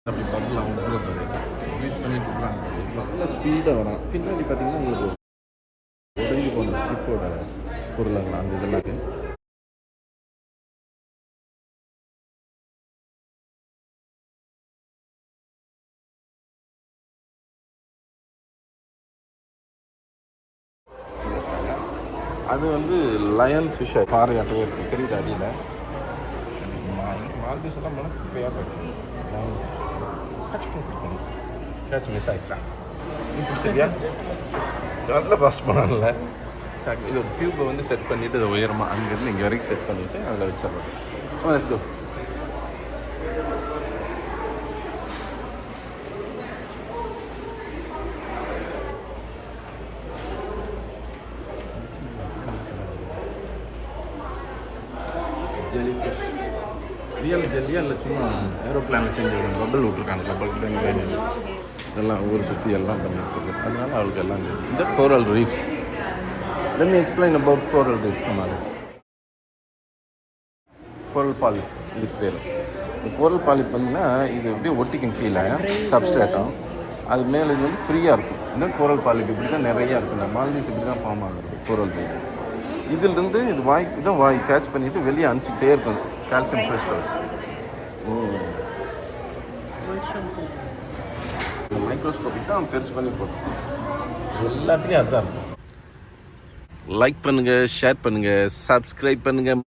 அப்படி பண்ணலாம் உள்ள பாரு ப்ரீத் பண்ணிட்டு இருக்கலாம் நல்ல ஸ்பீடாக வரும். பின்னாடி பார்த்தீங்கன்னா உங்களுக்கு உடஞ்சி போன ஷிப்போட பொருளாங்களா அந்த இதெல்லாம் இருக்குது. அது வந்து லயன் ஃபிஷ்ஷை பாறையாட்டவே இருக்கும். தெரியுது அடியில் மால்தீவ்ஸ் எல்லாம் போனால் குப்பையாக இருக்கும். கேட்ச் மிஸ் ஆகிடுறான். சரியா நல்லா பாஸ் பண்ணல. இது ஒரு டியூப்பை வந்து செட் பண்ணிவிட்டு அதை உயரமாக அங்கேருந்து இங்கே வரைக்கும் செட் பண்ணிவிட்டு அதில் வச்சிடறோம். Let's go. ரியல் ஜெல்லியாக இல்லை சும்மா ஏரோப்ளானில் செஞ்சு விடுங்க. பபிள் விட்ருக்காங்க. பபிள் இதெல்லாம் ஊர் சுற்றி எல்லாம் பண்ணிட்டு அதனால அவளுக்கு எல்லாம் தெரியும். இந்த coral reefs. Let me explain about coral reefs. கமாது கோரல் பாலிப் இதுக்கு பேர். இந்த கோரல் பாலிப் வந்துன்னா இது அப்படியே ஒட்டிக்கும் கீழே சப்ஸ்ட்ரேட்டும். அது மேலே இது வந்து ஃப்ரீயாக இருக்கும். இந்த கோரல் பாலிப் இப்படி தான் நிறையா இருக்கும். இந்த மால்தீவ்ஸ் இப்படி தான் ஃபார்ம் ஆகுது கோரல் ரீஃப். இதிலிருந்து இது வாய் கேட்ச் பண்ணிவிட்டு வெளியே அனுப்பிச்சிக்கிட்டே இருக்கும் கால்சியம் கிறிஸ்டல்ஸ். மைக்ரோஸ்கோபிக் தான் பெருசு பண்ணி போட்டோம். எல்லாத்துலேயும் அதுதான் இருக்கும். லைக் பண்ணுங்கள், ஷேர் பண்ணுங்கள், சப்ஸ்கிரைப் பண்ணுங்கள்.